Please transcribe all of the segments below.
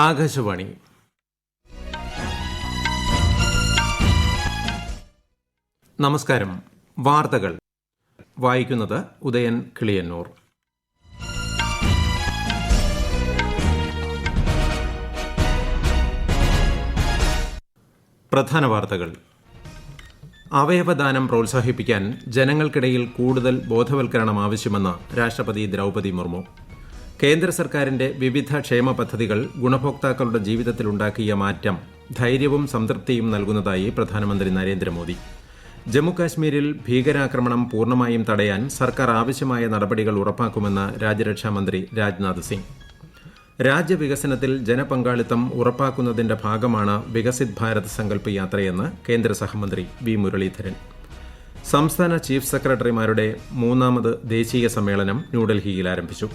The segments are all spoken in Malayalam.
ആകാശവാണി. നമസ്കാരം. വാർത്തകൾ വായിക്കുന്നത് ഉദയൻ കിളിയന്നൂർ. പ്രധാന വാർത്തകൾ. അവയവദാനം പ്രോത്സാഹിപ്പിക്കാൻ ജനങ്ങൾക്കിടയിൽ കൂടുതൽ ബോധവൽക്കരണം ആവശ്യമെന്ന് രാഷ്ട്രപതി ദ്രൌപദി മുർമു. കേന്ദ്ര സർക്കാരിന്റെ വിവിധ ക്ഷേമ പദ്ധതികൾ ഗുണഭോക്താക്കളുടെ ജീവിതത്തിലുണ്ടാക്കിയ മാറ്റം ധൈര്യവും സംതൃപ്തിയും നൽകുന്നതായി പ്രധാനമന്ത്രി നരേന്ദ്രമോദി. ജമ്മുകാശ്മീരിൽ ഭീകരാക്രമണം പൂർണ്ണമായും തടയാൻ സർക്കാർ ആവശ്യമായ നടപടികൾ ഉറപ്പാക്കുമെന്ന് രാജ്യരക്ഷാമന്ത്രി രാജ്നാഥ് സിംഗ്. രാജ്യവികസനത്തിൽ ജനപങ്കാളിത്തം ഉറപ്പാക്കുന്നതിന്റെ ഭാഗമാണ് വികസിത് ഭാരത് സങ്കല്പ് യാത്രയെന്ന് കേന്ദ്ര സഹമന്ത്രി വി മുരളീധരൻ. സംസ്ഥാന ചീഫ് സെക്രട്ടറിമാരുടെ മൂന്നാമത് ദേശീയ സമ്മേളനം ന്യൂഡൽഹിയിൽ ആരംഭിച്ചു.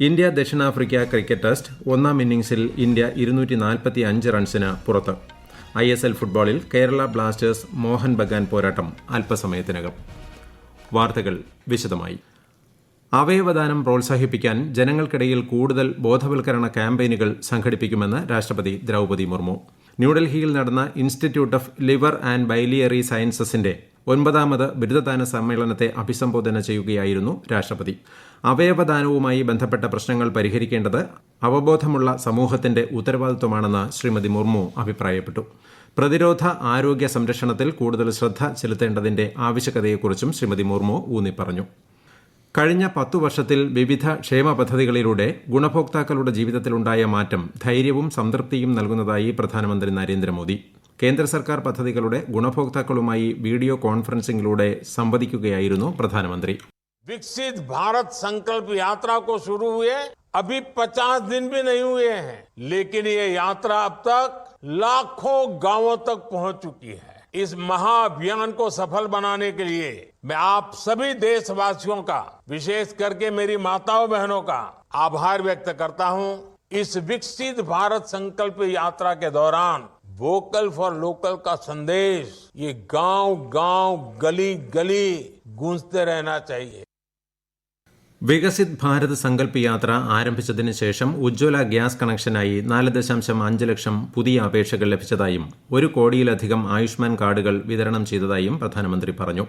ഇന്ത്യ ദക്ഷിണാഫ്രിക്ക ക്രിക്കറ്റ് ടെസ്റ്റ് ഒന്നാം ഇന്നിംഗ്സിൽ ഇന്ത്യ 245 റൺസിന് പുറത്ത്. ISL ഫുട്ബോളിൽ കേരള ബ്ലാസ്റ്റേഴ്സ് മോഹൻ ബഗാൻ പോരാട്ടം അല്പസമയത്തിനകം. വാർത്തകൾ വിശദമായി. അവയവദാനം പ്രോത്സാഹിപ്പിക്കാൻ ജനങ്ങൾക്കിടയിൽ കൂടുതൽ ബോധവൽക്കരണ ക്യാമ്പയിനുകൾ സംഘടിപ്പിക്കുമെന്ന് രാഷ്ട്രപതി ദ്രൌപദി മുർമു. ന്യൂഡൽഹിയിൽ നടന്ന ഇൻസ്റ്റിറ്റ്യൂട്ട് ഓഫ് ലിവർ ആൻഡ് ബൈലിയറി സയൻസസിന്റെ 9ാമത് ബിരുദദാന സമ്മേളനത്തെ അഭിസംബോധന ചെയ്യുകയായിരുന്നു രാഷ്ട്രപതി. അവയവദാനവുമായി ബന്ധപ്പെട്ട പ്രശ്നങ്ങൾ പരിഹരിക്കേണ്ടത് അവബോധമുള്ള സമൂഹത്തിന്റെ ഉത്തരവാദിത്വമാണെന്ന് ശ്രീമതി മുർമു അഭിപ്രായപ്പെട്ടു. പ്രതിരോധ ആരോഗ്യ സംരക്ഷണത്തിൽ കൂടുതൽ ശ്രദ്ധ ചെലുത്തേണ്ടതിന്റെ ആവശ്യകതയെക്കുറിച്ചും ശ്രീമതി മുർമു ഊന്നിപ്പറഞ്ഞു. കഴിഞ്ഞ 10 വർഷത്തിൽ വിവിധ ക്ഷേമ പദ്ധതികളിലൂടെ ഗുണഭോക്താക്കളുടെ ജീവിതത്തിലുണ്ടായ മാറ്റം ധൈര്യവും സംതൃപ്തിയും നൽകുന്നതായി പ്രധാനമന്ത്രി നരേന്ദ്രമോദി. കേന്ദ്ര സർക്കാർ പദ്ധതികളുടെ ഗുണഭോക്താക്കളുമായി വീഡിയോ കോൺഫറൻസിംഗിലൂടെ സംവദിക്കുകയായിരുന്നു പ്രധാനമന്ത്രി. विकसित भारत संकल्प यात्रा को शुरू हुए अभी 50 दिन भी नहीं हुए हैं, लेकिन ये यात्रा अब तक लाखों गांवों तक पहुंच चुकी है. इस महाअभियान को सफल बनाने के लिए मैं आप सभी देशवासियों का, विशेष करके मेरी माताओं बहनों का आभार व्यक्त करता हूं. इस विकसित भारत संकल्प यात्रा के दौरान वोकल फॉर लोकल का संदेश ये गांव-गांव, गली-गली गूंजते रहना चाहिए. വികസിത് ഭാരത് സങ്കല്പ് യാത്ര ആരംഭിച്ചതിന് ശേഷം ഉജ്ജ്വല ഗ്യാസ് കണക്ഷനായി 4.5 ലക്ഷം പുതിയ അപേക്ഷകൾ ലഭിച്ചതായും 1 കോടിയിലധികം ആയുഷ്മാൻ കാർഡുകൾ വിതരണം ചെയ്തതായും പ്രധാനമന്ത്രി പറഞ്ഞു.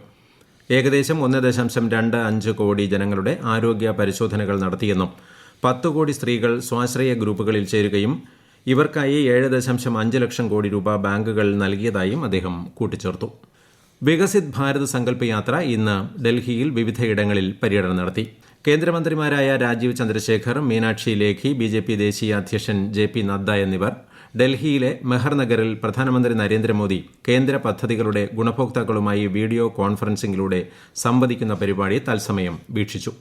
ഏകദേശം 1.25 കോടി ജനങ്ങളുടെ ആരോഗ്യ പരിശോധനകൾ നടത്തിയെന്നും 10 കോടി സ്ത്രീകൾ സ്വാശ്രയ ഗ്രൂപ്പുകളിൽ ചേരുകയും ഇവർക്കായി 7.5 ലക്ഷം കോടി രൂപ ബാങ്കുകൾ നൽകിയതായും അദ്ദേഹം കൂട്ടിച്ചേർത്തു. വികസിത് ഭാരത് സങ്കല്പ് യാത്ര ഇന്ന് ഡൽഹിയിൽ വിവിധയിടങ്ങളിൽ പര്യടനം നടത്തി. കേന്ദ്രമന്ത്രിമാരായ രാജീവ് ചന്ദ്രശേഖർ, മീനാക്ഷി ലേഖി, BJP ദേശീയ അധ്യക്ഷൻ JP നദ്ദ എന്നിവർ ഡൽഹിയിലെ മെഹർനഗറിൽ പ്രധാനമന്ത്രി നരേന്ദ്രമോദി കേന്ദ്ര പദ്ധതികളുടെ ഗുണഭോക്താക്കളുമായി വീഡിയോ കോൺഫറൻസിംഗിലൂടെ സംവദിക്കുന്ന പരിപാടി തത്സമയം വീക്ഷിച്ചു.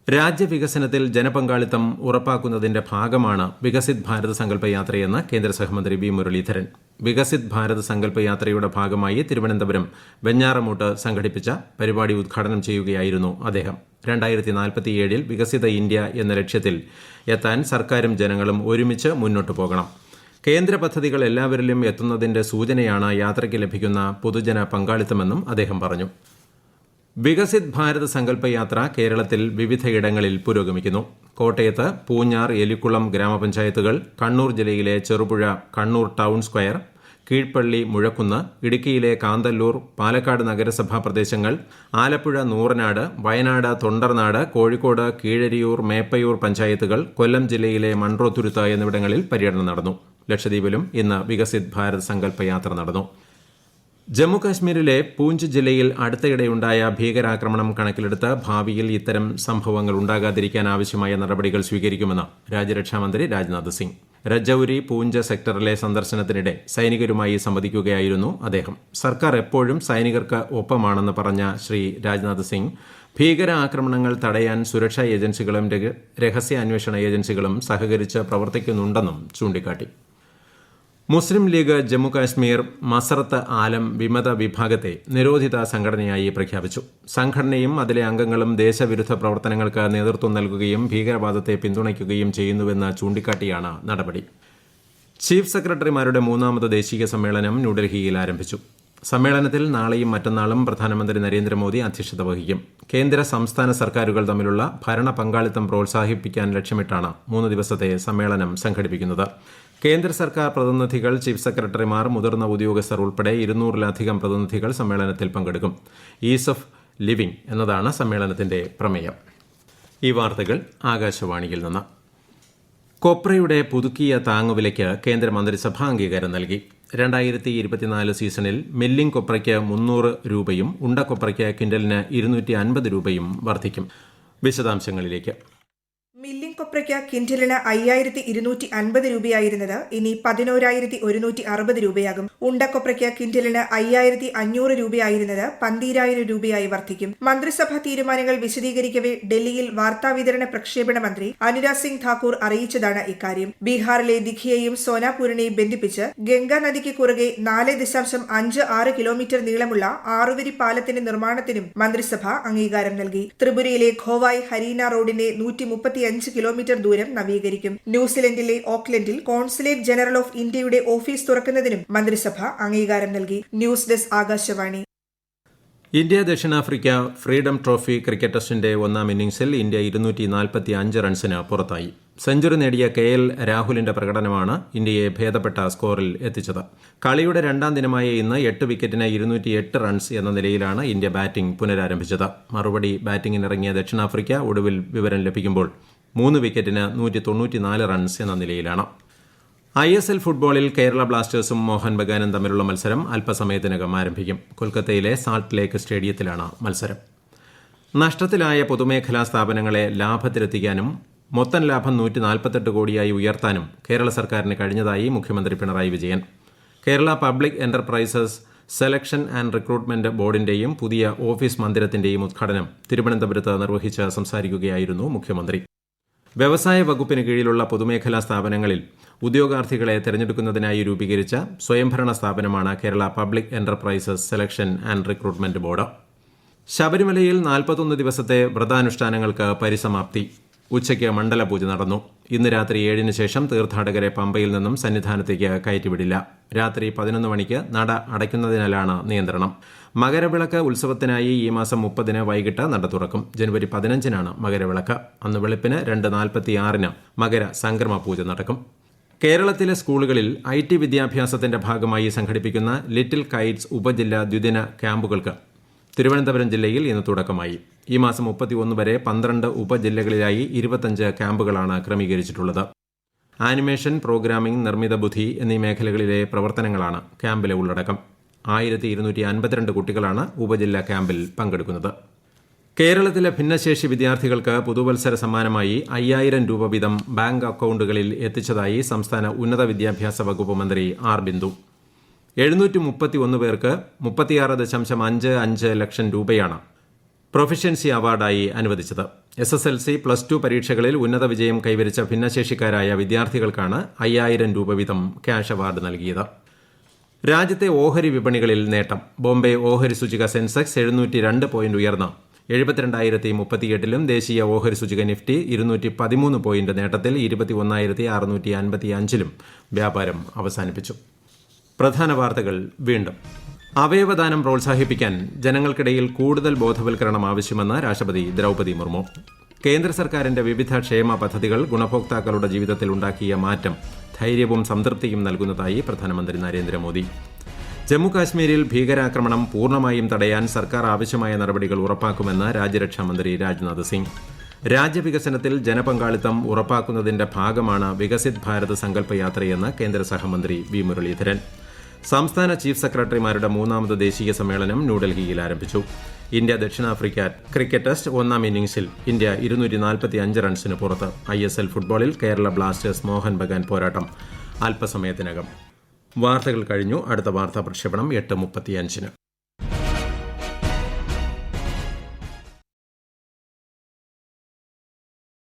രാജ്യവികസനത്തിൽ ജനപങ്കാളിത്തം ഉറപ്പാക്കുന്നതിന്റെ ഭാഗമാണ് വികസിത് ഭാരത് സങ്കല്പ് യാത്രയെന്ന് കേന്ദ്ര സഹമന്ത്രി വി മുരളീധരൻ. വികസിത് ഭാരത് സങ്കല്പ് യാത്രയുടെ ഭാഗമായി തിരുവനന്തപുരം വെഞ്ഞാറമൂട്ട് സംഘടിപ്പിച്ച പരിപാടി ഉദ്ഘാടനം ചെയ്യുകയായിരുന്നു അദ്ദേഹം. 2047 വികസിത ഇന്ത്യ എന്ന ലക്ഷ്യത്തിൽ എത്താൻ സർക്കാരും ജനങ്ങളും ഒരുമിച്ച് മുന്നോട്ടു പോകണം. കേന്ദ്ര പദ്ധതികൾ എല്ലാവരിലും എത്തുന്നതിന്റെ സൂചനയാണ് യാത്രയ്ക്ക് ലഭിക്കുന്ന പൊതുജന പങ്കാളിത്തമെന്നും അദ്ദേഹം പറഞ്ഞു. വികസിത് ഭാരത് സങ്കല്പ് യാത്ര കേരളത്തിൽ വിവിധയിടങ്ങളിൽ പുരോഗമിക്കുന്നു. കോട്ടയത്ത് പൂഞ്ഞാർ, എലിക്കുളം ഗ്രാമപഞ്ചായത്തുകൾ, കണ്ണൂർ ജില്ലയിലെ ചെറുപുഴ, കണ്ണൂർ ടൗൺ സ്ക്വയർ, കീഴ്പള്ളി, മുഴക്കുന്ന്, ഇടുക്കിയിലെ കാന്തല്ലൂർ, പാലക്കാട് നഗരസഭാ പ്രദേശങ്ങൾ, ആലപ്പുഴ നൂറനാട്, വയനാട് തൊണ്ടർനാട്, കോഴിക്കോട് കീഴരിയൂർ, മേപ്പയൂർ പഞ്ചായത്തുകൾ, കൊല്ലം ജില്ലയിലെ മൺട്രോത്തുരുത്ത് എന്നിവിടങ്ങളിൽ പര്യടനം നടന്നു. ലക്ഷദ്വീപിലും ഇന്ന് വികസിത് ഭാരത് സങ്കല്പ് യാത്ര നടന്നു. ജമ്മുകാശ്മീരിലെ പൂഞ്ച് ജില്ലയിൽ അടുത്തിടെയുണ്ടായ ഭീകരാക്രമണം കണക്കിലെടുത്ത് ഭാവിയിൽ ഇത്തരം സംഭവങ്ങൾ ഉണ്ടാകാതിരിക്കാൻ ആവശ്യമായ നടപടികൾ സ്വീകരിക്കുമെന്ന് രാജ്യരക്ഷാമന്ത്രി രാജ്നാഥ് സിംഗ്. രജൌരി, പൂഞ്ച് സെക്ടറിലെ സന്ദർശനത്തിനിടെ സൈനികരുമായി സംവദിക്കുകയായിരുന്നു അദ്ദേഹം. സർക്കാർ എപ്പോഴും സൈനികർക്ക് ഒപ്പമാണെന്ന് പറഞ്ഞ ശ്രീ രാജ്നാഥ് സിംഗ് ഭീകരാക്രമണങ്ങൾ തടയാൻ സുരക്ഷാ ഏജൻസികളും രഹസ്യാന്വേഷണ ഏജൻസികളും സഹകരിച്ച് പ്രവർത്തിക്കുന്നുണ്ടെന്നും ചൂണ്ടിക്കാട്ടി. മുസ്ലിം ലീഗ് ജമ്മുകാശ്മീർ മസറത്ത് ആലം വിമത വിഭാഗത്തെ നിരോധിത സംഘടനയായി പ്രഖ്യാപിച്ചു. സംഘടനയും അതിലെ അംഗങ്ങളും ദേശവിരുദ്ധ പ്രവർത്തനങ്ങൾക്ക് നേതൃത്വം നൽകുകയും ഭീകരവാദത്തെ പിന്തുണയ്ക്കുകയും ചെയ്യുന്നുവെന്ന് ചൂണ്ടിക്കാട്ടിയാണ് നടപടി. ചീഫ് സെക്രട്ടറിമാരുടെ മൂന്നാമത് ദേശീയ സമ്മേളനം ന്യൂഡൽഹിയിൽ ആരംഭിച്ചു. സമ്മേളനത്തിൽ നാളെയും മറ്റന്നാളും പ്രധാനമന്ത്രി നരേന്ദ്രമോദി അധ്യക്ഷത വഹിക്കും. കേന്ദ്ര സംസ്ഥാന സർക്കാരുകൾ തമ്മിലുള്ള ഭരണ പങ്കാളിത്തം പ്രോത്സാഹിപ്പിക്കാൻ ലക്ഷ്യമിട്ടാണ് 3 ദിവസത്തെ സമ്മേളനം സംഘടിപ്പിക്കുന്നത്. കേന്ദ്ര സർക്കാർ പ്രതിനിധികൾ, ചീഫ് സെക്രട്ടറിമാർ, മുതിർന്ന ഉദ്യോഗസ്ഥർ ഉൾപ്പെടെ 200-ലധികം പ്രതിനിധികൾ സമ്മേളനത്തിൽ പങ്കെടുക്കും. ഈസ് ഓഫ് ലിവിംഗ് എന്നതാണ് സമ്മേളനത്തിന്റെ പ്രമേയം. ഈ വാർത്തകൾ ആകാശവാണിയിൽ നിന്ന്. കൊപ്രയുടെ പുതുക്കിയ താങ്ങുവിലയ്ക്ക് കേന്ദ്രമന്ത്രിസഭ അംഗീകാരം നൽകി. 2024 സീസണിൽ മില്ലിംഗ് കൊപ്രയ്ക്ക് 300 രൂപയും ഉണ്ടക്കൊപ്രയ്ക്ക് ക്വിന്റലിന് 250 രൂപയും വർദ്ധിക്കും. വിശദാംശങ്ങളിലേക്ക്. മില്ലിംഗ് കൊപ്രയ്ക്ക് ക്വിന്റലിന് 5250 രൂപയായിരുന്നത് ഇനി 11160 രൂപയാകും. ഉണ്ടക്കൊപ്രയ്ക്ക് ക്വിന്റലിന് 5500 രൂപയായിരുന്നത് 12000 രൂപയായി വർദ്ധിക്കും. മന്ത്രിസഭാ തീരുമാനങ്ങൾ വിശദീകരിക്കവെ ഡൽഹിയിൽ വാർത്താവിതരണ പ്രക്ഷേപണ മന്ത്രി അനുരാഗ് സിംഗ് ഠാക്കൂർ അറിയിച്ചതാണ് ഇക്കാര്യം. ബീഹാറിലെ ദിഘിയെയും സോനാപൂരിനെയും ബന്ധിപ്പിച്ച് ഗംഗാ നദിക്ക് കുറുകെ 4.56 കിലോമീറ്റർ നീളമുള്ള 6-വരി പാലത്തിന്റെ നിർമ്മാണത്തിനും മന്ത്രിസഭ അംഗീകാരം നൽകി. ത്രിപുരയിലെ ഖോവായ് ഹരീന റോഡിന്റെ 135 കിലോമീറ്റർ ദൂരം നവീകരിക്കും. ന്യൂസിലൻഡിലെ ഓക്ലൻഡിൽ കോൺസുലേറ്റ് ജനറൽ ഓഫ് ഇന്ത്യയുടെ ഓഫീസ് തുറക്കുന്നതിനും മന്ത്രിസഭ അംഗീകാരം നൽകി. News desk Akashvani. ഇന്ത്യ ദക്ഷിണാഫ്രിക്ക ഫ്രീഡം ട്രോഫി ക്രിക്കറ്റ് ടെസ്റ്റിന്റെ 1-ാം ഇന്നിംഗ്സിൽ ഇന്ത്യ 245 റൺസിന് പുറത്തായി. സെഞ്ചുറി നേടിയ KL രാഹുലിന്റെ പ്രകടനമാണ് ഇന്ത്യയെ ഭേദപ്പെട്ട സ്കോറിൽ എത്തിച്ചത്. കളിയുടെ 2ാം ദിനമായ ഇന്ന് 8 വിക്കറ്റിന് 208 റൺസ് എന്ന നിലയിലാണ് ഇന്ത്യ ബാറ്റിംഗ് പുനരാരംഭിച്ചത്. മറുപടി ബാറ്റിംഗിനിറങ്ങിയ ദക്ഷിണാഫ്രിക്ക ഒടുവിൽ വിവരം ലഭിക്കുമ്പോൾ 3 വിക്കറ്റിന് 194 റൺസ് എന്ന നിലയിലാണ്. ISL ഫുട്ബോളിൽ കേരള ബ്ലാസ്റ്റേഴ്സും മോഹൻ ബഗാനും തമ്മിലുള്ള മത്സരം അല്പസമയത്തിനകം ആരംഭിക്കും. കൊൽക്കത്തയിലെ സാൾട്ട് ലേക്ക് സ്റ്റേഡിയത്തിലാണ് മത്സരം. നഷ്ടത്തിലായ പൊതുമേഖലാ സ്ഥാപനങ്ങളെ ലാഭത്തിലെത്തിക്കാനും മൊത്തം ലാഭം 148 കോടിയായി ഉയർത്താനും കേരള സർക്കാരിന് കഴിഞ്ഞതായി മുഖ്യമന്ത്രി Pinarayi Vijayan. Kerala public enterprises selection and recruitment ബോർഡിന്റെയും പുതിയ ഓഫീസ് മന്ദിരത്തിന്റെയും ഉദ്ഘാടനം തിരുവനന്തപുരത്ത് നിർവഹിച്ച് സംസാരിക്കുകയായിരുന്നു മുഖ്യമന്ത്രി. വ്യവസായ വകുപ്പിന് കീഴിലുള്ള പൊതുമേഖലാ സ്ഥാപനങ്ങളിൽ ഉദ്യോഗാർത്ഥികളെ തെരഞ്ഞെടുക്കുന്നതിനായി രൂപീകരിച്ച സ്വയംഭരണ സ്ഥാപനമാണ് Kerala public enterprises selection and recruitment board. ശബരിമലയിൽ 41 ദിവസത്തെ വ്രതാനുഷ്ഠാനങ്ങൾക്ക് പരിസമാപ്തി. ഉച്ചയ്ക്ക് മണ്ഡലപൂജ നടന്നു. ഇന്ന് രാത്രി 7-ന് ശേഷം തീർത്ഥാടകരെ പമ്പയിൽ നിന്നും സന്നിധാനത്തേക്ക് കയറ്റിവിടില്ല. രാത്രി 11 മണിക്ക് നട അടയ്ക്കുന്നതിനാലാണ് നിയന്ത്രണം. മകരവിളക്ക് ഉത്സവത്തിനായി ഈ മാസം 30-ന് വൈകിട്ട് നട തുറക്കും. ജനുവരി 15-നാണ് മകരവിളക്ക്. അന്ന് വെളുപ്പിന് 2:46-ന് മകര സംക്രമ പൂജ നടക്കും. കേരളത്തിലെ സ്കൂളുകളിൽ IT വിദ്യാഭ്യാസത്തിന്റെ ഭാഗമായി സംഘടിപ്പിക്കുന്ന ലിറ്റിൽ കൈറ്റ്സ് ഉപജില്ല ദ്വിദിന ക്യാമ്പുകൾക്ക് തിരുവനന്തപുരം ജില്ലയിൽ ഇന്ന് തുടക്കമായി. ഈ മാസം 31 വരെ 12 ഉപജില്ലകളിലായി 25 ക്യാമ്പുകളാണ് ക്രമീകരിച്ചിട്ടുള്ളത്. ആനിമേഷൻ, പ്രോഗ്രാമിംഗ്, നിർമ്മിത ബുദ്ധി എന്നീ മേഖലകളിലെ പ്രവർത്തനങ്ങളാണ് ക്യാമ്പിലെ ഉള്ളടക്കം. 1252 കുട്ടികളാണ് ഉപജില്ലാ ക്യാമ്പിൽ പങ്കെടുക്കുന്നത്. കേരളത്തിലെ ഭിന്നശേഷി വിദ്യാർത്ഥികൾക്ക് പുതുവത്സര സമ്മാനമായി 5000 രൂപ വീതം ബാങ്ക് അക്കൌണ്ടുകളിൽ എത്തിച്ചതായി സംസ്ഥാന ഉന്നത വിദ്യാഭ്യാസ വകുപ്പ് മന്ത്രി ആർ ബിന്ദു. 731 പേർക്ക് 36.55 ലക്ഷം രൂപയാണ് പ്രൊഫഷ്യൻസി അവാർഡായി അനുവദിച്ചത്. SSLC, +2 പരീക്ഷകളിൽ ഉന്നത വിജയം കൈവരിച്ച ഭിന്നശേഷിക്കാരായ വിദ്യാർത്ഥികൾക്കാണ് 5000 രൂപ വീതം ക്യാഷ് അവാർഡ് നൽകിയത്. രാജ്യത്തെ ഓഹരി വിപണികളിൽ നേട്ടം. ബോംബെ ഓഹരി സൂചിക സെൻസെക്സ് 702 പോയിന്റ് ഉയർന്ന് 72038-ലും ദേശീയ ഓഹരി സൂചിക നിഫ്റ്റി 213 പോയിന്റ് നേട്ടത്തിൽ 21655-ലും വ്യാപാരം അവസാനിപ്പിച്ചു. പ്രധാന വാർത്തകൾ വീണ്ടും. അവയവദാനം പ്രോത്സാഹിപ്പിക്കാൻ ജനങ്ങൾക്കിടയിൽ കൂടുതൽ ബോധവൽക്കരണം ആവശ്യമെന്ന് രാഷ്ട്രപതി ദ്രൌപദി മുർമു. കേന്ദ്ര സർക്കാരിന്റെ വിവിധ ക്ഷേമ പദ്ധതികൾ ഗുണഭോക്താക്കളുടെ ജീവിതത്തിൽ ഉണ്ടാക്കിയ മാറ്റം ധൈര്യവും സംതൃപ്തിയും നൽകുന്നതായി പ്രധാനമന്ത്രി നരേന്ദ്രമോദി. ജമ്മുകാശ്മീരിൽ ഭീകരാക്രമണം പൂർണ്ണമായും തടയാൻ സർക്കാർ ആവശ്യമായ നടപടികൾ ഉറപ്പാക്കുമെന്ന് രാജ്യരക്ഷാമന്ത്രി രാജ്നാഥ് സിംഗ്. രാജ്യവികസനത്തിൽ ജനപങ്കാളിത്തം ഉറപ്പാക്കുന്നതിന്റെ ഭാഗമാണ് വികസിത് ഭാരത് സങ്കല്പ യാത്രയെന്ന് കേന്ദ്ര സഹമന്ത്രി വി മുരളീധരൻ. സംസ്ഥാന ചീഫ് സെക്രട്ടറിമാരുടെ 3ാമത് ദേശീയ സമ്മേളനം ന്യൂഡൽഹിയിൽ ആരംഭിച്ചു. ഇന്ത്യ ദക്ഷിണാഫ്രിക്ക ക്രിക്കറ്റ് ടെസ്റ്റ് 1-ാം ഇന്നിംഗ്സിൽ ഇന്ത്യ 245 റൺസിന് പുറത്ത്. ISL ഫുട്ബോളിൽ കേരള ബ്ലാസ്റ്റേഴ്സ് മോഹൻ ബഗാൻ പോരാട്ടം അല്പസമയത്തിനകം. വാർത്തകൾ കഴിഞ്ഞു. അടുത്ത വാർത്താ പ്രക്ഷേപണം 8:35-ന്.